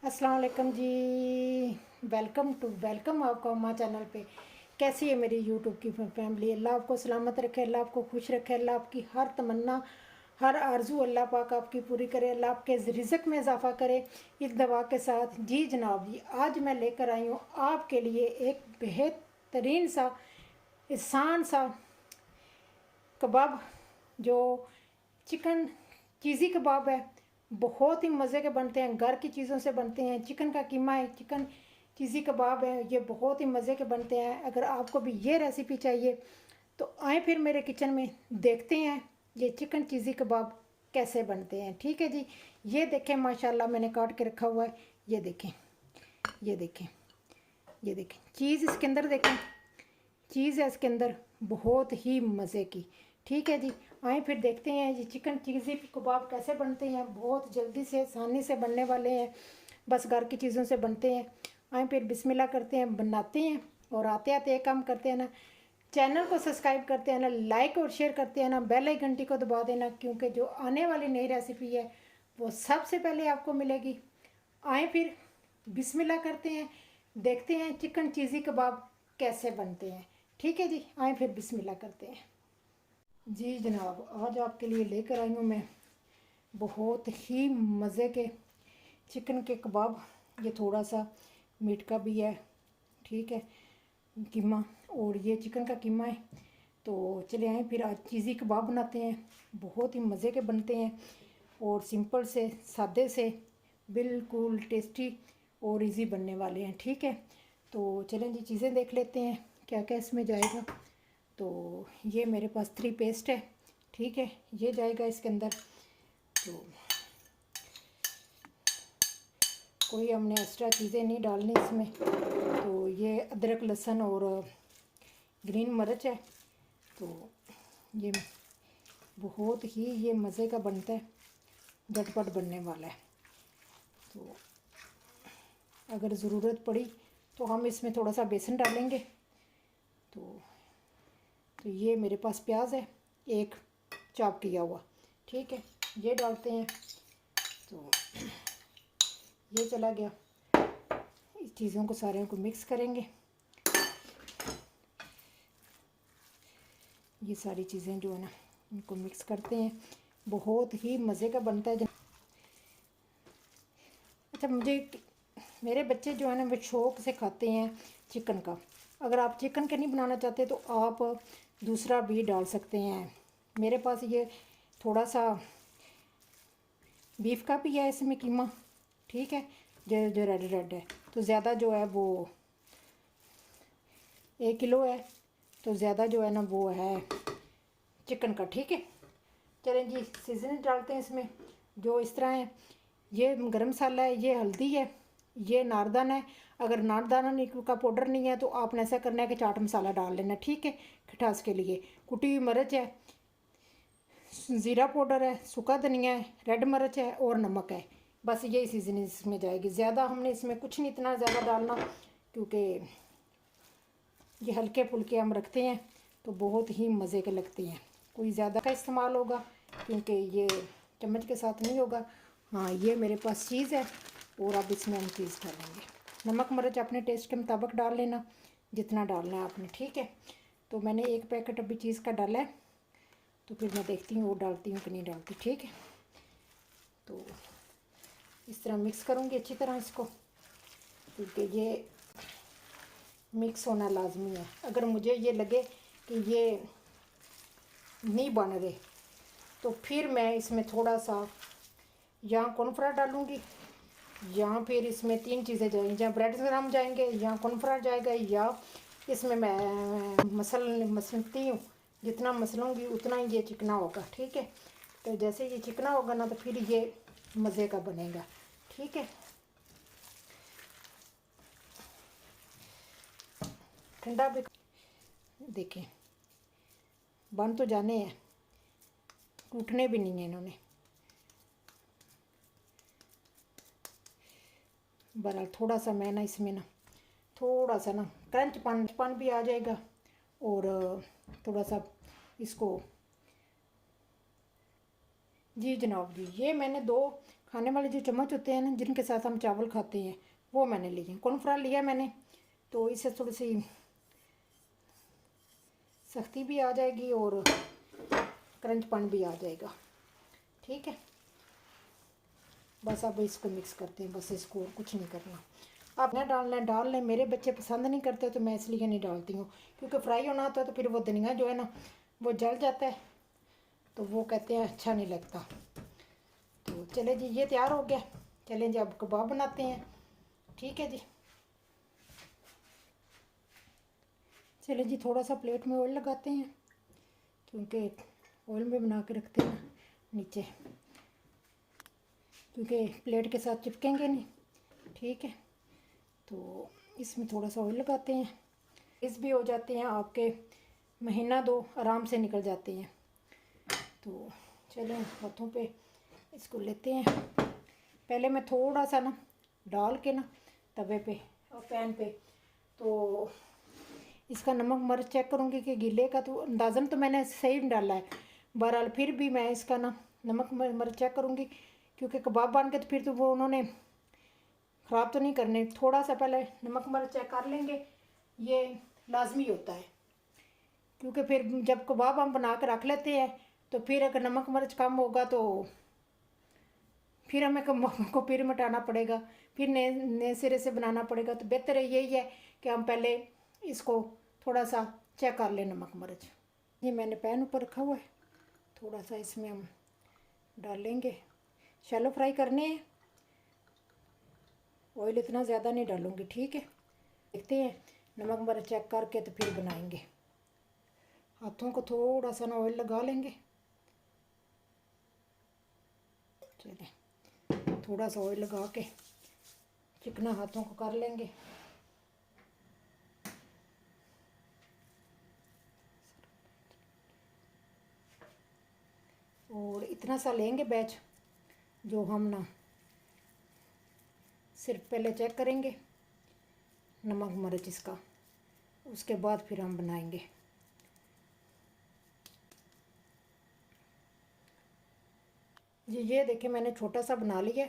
अस्सलाम वालेकुम जी। वेलकम आपका अम्मा चैनल पे। कैसी है मेरी यूट्यूब की फैमिली? अल्लाह आपको सलामत रखे, अल्लाह आपको खुश रखे, अल्लाह आपकी हर तमन्ना हर आरजू अल्लाह पाक आपकी पूरी करे, अल्लाह आपके रिज़्क में इजाफ़ा करे। इस दवा के साथ जी जनाब जी, आज मैं लेकर आई हूँ आपके लिए एक बेहतरीन सा आसान सा कबाब, जो चिकन चीज़ी कबाब है। बहुत ही मज़े के बनते हैं, घर की चीज़ों से बनते हैं। चिकन का कीमा है, चिकन चीज़ी कबाब है, ये बहुत ही मज़े के बनते हैं। अगर आपको भी ये रेसिपी चाहिए तो आए फिर मेरे किचन में, देखते हैं ये चिकन चीज़ी कबाब कैसे बनते हैं। ठीक है जी, ये देखें माशाल्लाह मैंने काट के रखा हुआ है। ये देखें, ये देखें, ये देखें चीज़ इसके अंदर, देखें चीज़ है इसके अंदर बहुत ही मज़े की। ठीक है जी, आए फिर देखते हैं ये चिकन चीज़ी कबाब कैसे बनते हैं। बहुत जल्दी से आसानी से बनने वाले हैं, बस घर की चीज़ों से बनते हैं। आए फिर बिस्मिल्लाह करते हैं, बनाते हैं। और आते आते एक काम करते हैं ना, चैनल को सब्सक्राइब करते हैं ना, लाइक और शेयर करते हैं ना, बेल आइकन घंटी को दबा देना, क्योंकि जो आने वाली नई रेसिपी है वो सबसे पहले आपको मिलेगी। आए फिर बिस्मिल्लाह करते हैं, देखते हैं चिकन चीज़ी कबाब कैसे बनते हैं। ठीक है जी, आए फिर बिस्मिल्लाह करते हैं। जी जनाब, आज आपके लिए लेकर आई हूँ मैं बहुत ही मज़े के चिकन के कबाब। ये थोड़ा सा मीट का भी है, ठीक है, कीमा, और ये चिकन का कीमा है। तो चले आए फिर आज चीज़ी कबाब बनाते हैं। बहुत ही मज़े के बनते हैं और सिंपल से सादे से बिल्कुल टेस्टी और इजी बनने वाले हैं। ठीक है, तो चलें जी चीज़ें देख लेते हैं क्या क्या इसमें जाएगा। तो ये मेरे पास 3 पेस्ट है, ठीक है, ये जाएगा इसके अंदर। तो कोई हमने एक्स्ट्रा चीज़ें नहीं डालनी इसमें। तो ये अदरक लहसुन और ग्रीन मिर्च है। तो ये बहुत ही ये मज़े का बनता है, झटपट बनने वाला है। तो अगर ज़रूरत पड़ी तो हम इसमें थोड़ा सा बेसन डालेंगे। तो ये मेरे पास प्याज है एक चॉप किया हुआ, ठीक है, ये डालते हैं। तो ये चला गया, इस चीज़ों को सारे को मिक्स करेंगे। ये सारी चीज़ें जो है ना इनको मिक्स करते हैं, बहुत ही मज़े का बनता है। अच्छा, मेरे बच्चे जो है ना वो शौक़ से खाते हैं चिकन का। अगर आप चिकन के नहीं बनाना चाहते तो आप दूसरा भी डाल सकते हैं। मेरे पास ये थोड़ा सा बीफ का भी है इसमें कीमा, ठीक है, जो रेड रेड है। तो ज़्यादा जो है वो 1 किलो है, तो ज़्यादा जो है ना वो है चिकन का। ठीक है, चलें जी सीजन डालते हैं इसमें जो इस तरह है। ये गरम मसाला है, ये हल्दी है, ये नारदाना है। अगर नारदाना का पाउडर नहीं है तो आपने ऐसा करना है कि चाट मसाला डाल लेना, ठीक है, खटास के लिए। कुटी हुई मिर्च है, ज़ीरा पाउडर है, सूखा धनिया है, रेड मिर्च है और नमक है। बस यही सीजन इसमें जाएगी। ज़्यादा हमने इसमें कुछ नहीं इतना ज़्यादा डालना, क्योंकि ये हल्के फुल्के हम रखते हैं तो बहुत ही मज़े के लगते हैं। कोई ज़्यादा का इस्तेमाल होगा क्योंकि ये चम्मच के साथ नहीं होगा। हाँ, ये मेरे पास चीज़ है और अब इसमें हम चीज़ डालेंगे। नमक मिर्च अपने टेस्ट के मुताबिक डाल लेना, जितना डालना है आपने, ठीक है। तो मैंने 1 पैकेट अभी चीज़ का डाला है, तो फिर मैं देखती हूँ वो डालती हूँ कि नहीं डालती, ठीक है। तो इस तरह मिक्स करूँगी अच्छी तरह इसको, क्योंकि ये मिक्स होना लाजमी है। अगर मुझे ये लगे कि ये नहीं बन रहे तो फिर मैं इसमें थोड़ा सा यहाँ कॉर्नफ्लावर डालूँगी, या फिर इसमें 3 चीज़ें जाएंगी, या ब्रेड ग्राम जाएंगे, या कॉर्नफ्लावर जाएगा, या इसमें मैं मसलती हूँ। जितना मसलूँगी उतना ही ये चिकना होगा, ठीक है। तो जैसे ये चिकना होगा ना तो फिर ये मज़े का बनेगा, ठीक है। ठंडा भी देखें बन तो जाने हैं, टूटने भी नहीं है इन्होंने। बहरहाल थोड़ा सा मैं ना इसमें ना थोड़ा सा ना क्रंचपन भी आ जाएगा, और थोड़ा सा इसको। जी जनाब जी, ये मैंने 2 खाने वाले जो चम्मच होते हैं ना, जिनके साथ हम चावल खाते हैं, वो मैंने लिए। कॉर्नफ्लोर लिया मैंने, तो इससे थोड़ी सी सख्ती भी आ जाएगी और क्रंचपन भी आ जाएगा। ठीक है, बस अब इसको मिक्स करते हैं, बस इसको और कुछ नहीं करना। आप ना डालना है डाल लें, मेरे बच्चे पसंद नहीं करते तो मैं इसलिए नहीं डालती हूँ, क्योंकि फ्राई होना होता है तो फिर वो धनिया जो है ना वो जल जाता है, तो वो कहते हैं अच्छा नहीं लगता। तो चले जी, ये तैयार हो गया। चलें जी अब कबाब बनाते हैं। ठीक है जी, चले जी थोड़ा सा प्लेट में ऑयल लगाते हैं, क्योंकि ऑयल में बना के रखते हैं नीचे, क्योंकि प्लेट के साथ चिपकेंगे नहीं। ठीक है, तो इसमें थोड़ा सा ऑयल लगाते हैं। इस भी हो जाते हैं आपके, महीना दो आराम से निकल जाते हैं। तो चलें हाथों पे इसको लेते हैं। पहले मैं थोड़ा सा ना डाल के ना तवे पे और पैन पे, तो इसका नमक मिर्च चेक करूँगी कि गीले का, तो अंदाज़न तो मैंने सही डाला है, बहरहाल फिर भी मैं इसका ना नमक मिर्च चेक करूँगी, क्योंकि कबाब बन के तो फिर तो वो उन्होंने ख़राब तो नहीं करने। थोड़ा सा पहले नमक मिर्च चेक कर लेंगे, ये लाजमी होता है, क्योंकि फिर जब कबाब हम बना कर रख लेते हैं तो फिर अगर नमक मिर्च कम होगा तो फिर हमें कबाब को फिर मिटाना पड़ेगा, फिर नए सिरे से बनाना पड़ेगा। तो बेहतर है यही है कि हम पहले इसको थोड़ा सा चेक कर लें नमक मिर्च। ये मैंने पैन ऊपर रखा हुआ है, थोड़ा सा इसमें हम डालेंगे। शैलो फ्राई करने हैं, ऑयल इतना ज़्यादा नहीं डालूँगी। ठीक है, देखते हैं नमक मिर्च चेक करके तो फिर बनाएंगे। हाथों को थोड़ा सा ना ऑयल लगा लेंगे। चलिए थोड़ा सा ऑयल लगा के चिकना हाथों को कर लेंगे। और इतना सा लेंगे बैच, जो हम ना सिर्फ पहले चेक करेंगे नमक मिर्च इसका, उसके बाद फिर हम बनाएंगे। ये देखें मैंने छोटा सा बना लिया,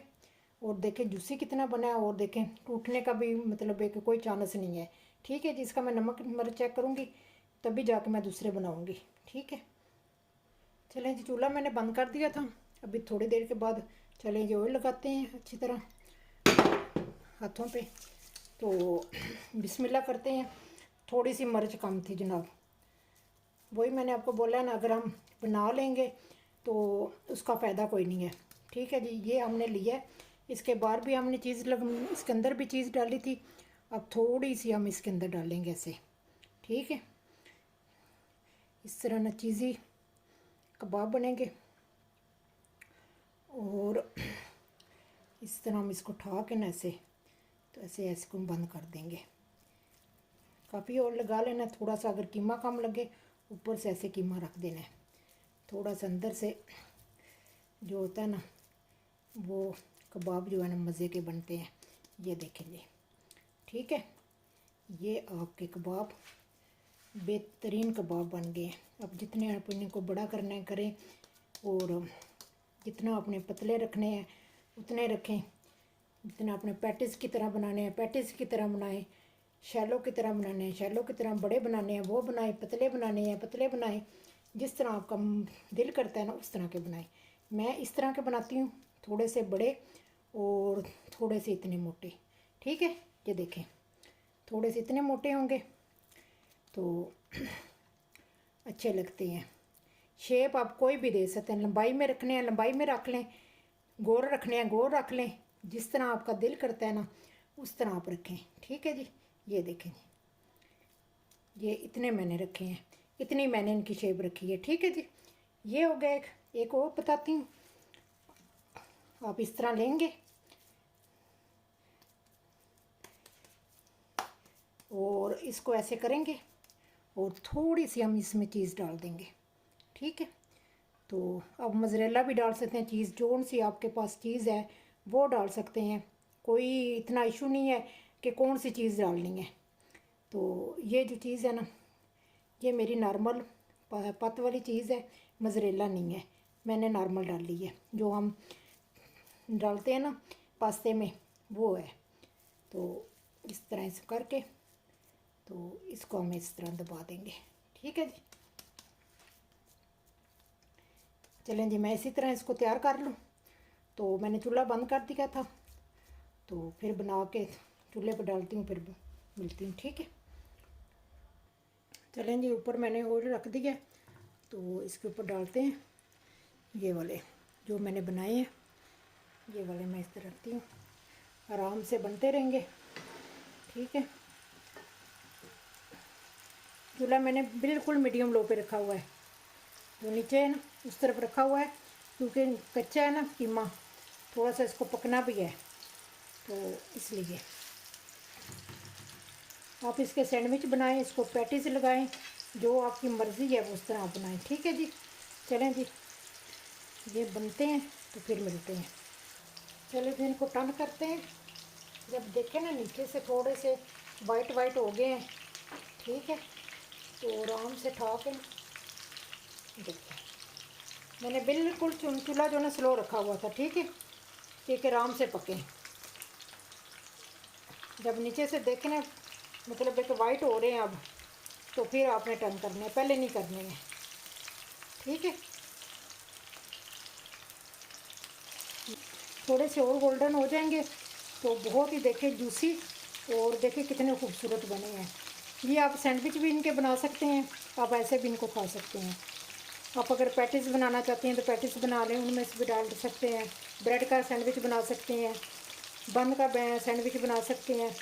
और देखें जूसी कितना बना है, और देखें टूटने का भी मतलब है कि कोई चांस नहीं है। ठीक है जी, इसका मैं नमक मिर्च चेक करूँगी तभी जाके मैं दूसरे बनाऊँगी। ठीक है, चलें जी चूल्हा मैंने बंद कर दिया था। अभी थोड़ी देर के बाद चलें जी ऑयल लगाते हैं अच्छी तरह हाथों पे। तो बिस्मिल्लाह करते हैं। थोड़ी सी मिर्च कम थी जनाब, वही मैंने आपको बोला ना, अगर हम बना लेंगे तो उसका फ़ायदा कोई नहीं है। ठीक है जी, ये हमने लिया है। इसके बाद भी हमने इसके अंदर भी चीज़ डाली थी, अब थोड़ी सी हम इसके अंदर डालेंगे ऐसे। ठीक है, इस तरह ना चीज़ी कबाब बनेंगे, और इस तरह हम इसको उठा के ना ऐसे, तो ऐसे ऐसे को बंद कर देंगे। काफ़ी और लगा लेना, थोड़ा सा अगर कीमा कम लगे ऊपर से ऐसे कीमा रख देना है। थोड़ा सा अंदर से जो होता है ना, वो कबाब जो है ना मज़े के बनते हैं। ये देखेंगे। ठीक है, ये आपके कबाब बेहतरीन कबाब बन गए हैं। अब जितने आप इनको बड़ा करना है करें, और जितना अपने पतले रखने हैं उतने रखें, जितना अपने पैटिस की तरह बनाने हैं पैटिस की तरह बनाएं, शैलो की तरह बनाने हैं शैलो की तरह, बड़े बनाने हैं वो बनाएं, पतले बनाने हैं पतले बनाएं, जिस तरह आपका दिल करता है ना उस तरह के बनाएं। मैं इस तरह के बनाती हूँ, थोड़े से बड़े और थोड़े से इतने मोटे। ठीक है, ये देखें थोड़े से इतने मोटे होंगे तो अच्छे लगते हैं। शेप आप कोई भी दे सकते हैं, लंबाई में रखने हैं लंबाई में रख लें, गोल रखने हैं गोल रख लें, जिस तरह आपका दिल करता है ना उस तरह आप रखें। ठीक है जी, ये देखें जी, ये इतने मैंने रखे हैं, इतनी मैंने इनकी शेप रखी है। ठीक है जी, ये हो गया। एक और बताती हूँ, आप इस तरह लेंगे और इसको ऐसे करेंगे, और थोड़ी सी हम इसमें चीज़ डाल देंगे। ठीक है, तो अब मोज़रेला भी डाल सकते हैं, चीज़ जोन सी आपके पास चीज़ है वो डाल सकते हैं, कोई इतना इशू नहीं है कि कौन सी चीज़ डालनी है। तो ये जो चीज़ है ना, ये मेरी नॉर्मल पत वाली चीज़ है, मोज़रेला नहीं है, मैंने नॉर्मल डाल ली है, जो हम डालते हैं ना पास्ते में, वो है। तो इस तरह से करके तो इसको हम इस तरह दबा देंगे, ठीक है जी। चलें जी, मैं इसी तरह इसको तैयार कर लूँ। तो मैंने चूल्हा बंद कर दिया था, तो फिर बना के चूल्हे पर डालती हूँ, फिर मिलती हूँ, ठीक है। चलें जी, ऊपर मैंने और रख दिया, तो इसके ऊपर डालते हैं ये वाले जो मैंने बनाए हैं। ये वाले मैं इस तरह रखती हूँ, आराम से बनते रहेंगे, ठीक है। चूल्हा मैंने बिल्कुल मीडियम लो पे रखा हुआ है, जो नीचे है ना उस तरफ रखा हुआ है, क्योंकि कच्चा है ना कीमा, थोड़ा सा इसको पकना भी है, तो इसलिए आप इसके सैंडविच बनाएं, इसको पैटीज लगाएं, जो आपकी मर्ज़ी है उस तरह आप बनाएं, ठीक है जी। चलें जी, ये बनते हैं तो फिर मिलते हैं। चलिए फिर इनको टर्न करते हैं। जब देखें ना नीचे से थोड़े से वाइट वाइट हो गए हैं, ठीक है, तो आराम से उठा के देखिए, मैंने बिल्कुल चूल्हा जो ना स्लो रखा हुआ था, ठीक है, कि आराम से पके। जब नीचे से देखें ना मतलब एक वाइट हो रहे हैं अब, तो फिर आपने टर्न करने हैं, पहले नहीं करने हैं, ठीक है। थोड़े से और गोल्डन हो जाएंगे तो बहुत ही देखें जूसी, और देखें कितने खूबसूरत बने हैं। ये आप सैंडविच भी इनके बना सकते हैं, आप ऐसे भी इनको खा सकते हैं। आप अगर पैटीज बनाना चाहते हैं तो पैटीज बना लें, उनमें से भी डाल सकते हैं। ब्रेड का सैंडविच बना सकते हैं, बन का सैंडविच बना सकते हैं।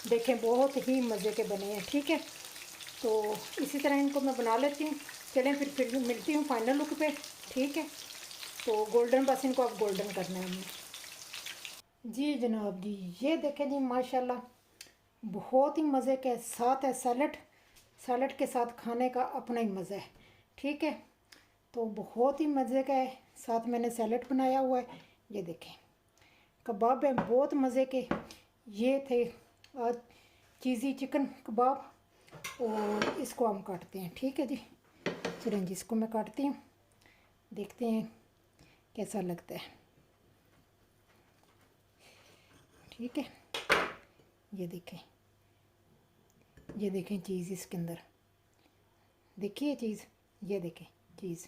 देखें बहुत ही मज़े के बने हैं, ठीक है। तो इसी तरह इनको मैं बना लेती हूँ। चलें फिर मिलती हूँ फाइनल लुक पे, ठीक है। तो गोल्डन, बस इनको आप गोल्डन करना है हमें। जी जनाब जी, ये देखें जी माशाल्लाह बहुत ही मज़े के साथ है। सैलड के साथ खाने का अपना ही मज़ा है, ठीक है। तो बहुत ही मज़े का है, साथ मैंने सैलड बनाया हुआ है। ये देखें कबाब है बहुत मज़े के, ये थे आज चीज़ी चिकन कबाब, और इसको हम काटते हैं, ठीक है जी। चलें जी, इसको मैं काटती हूँ, देखते हैं कैसा लगता है, ठीक है। ये देखें चीज़ इसके अंदर, देखिए चीज़, ये देखें चीज़,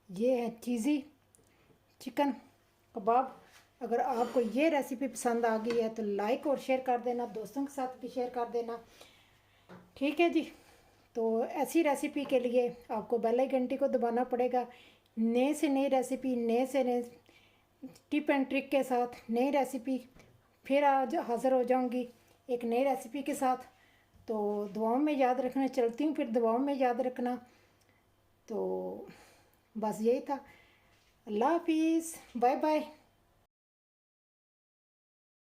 ये है चीज़ी चिकन कबाब। अगर आपको ये रेसिपी पसंद आ गई है तो लाइक और शेयर कर देना, दोस्तों के साथ भी शेयर कर देना, ठीक है जी। तो ऐसी रेसिपी के लिए आपको बेल आइकन घंटी को दबाना पड़ेगा। नए से नई रेसिपी, नए से नए टिप एंड ट्रिक के साथ नई रेसिपी फिर आज हाज़िर हो जाऊंगी एक नई रेसिपी के साथ। तो दुआओं में याद रखना, चलती हूँ फिर दुआओं में याद रखना। तो बस यही था। अल्लाह हाफिज़, बाय बाय।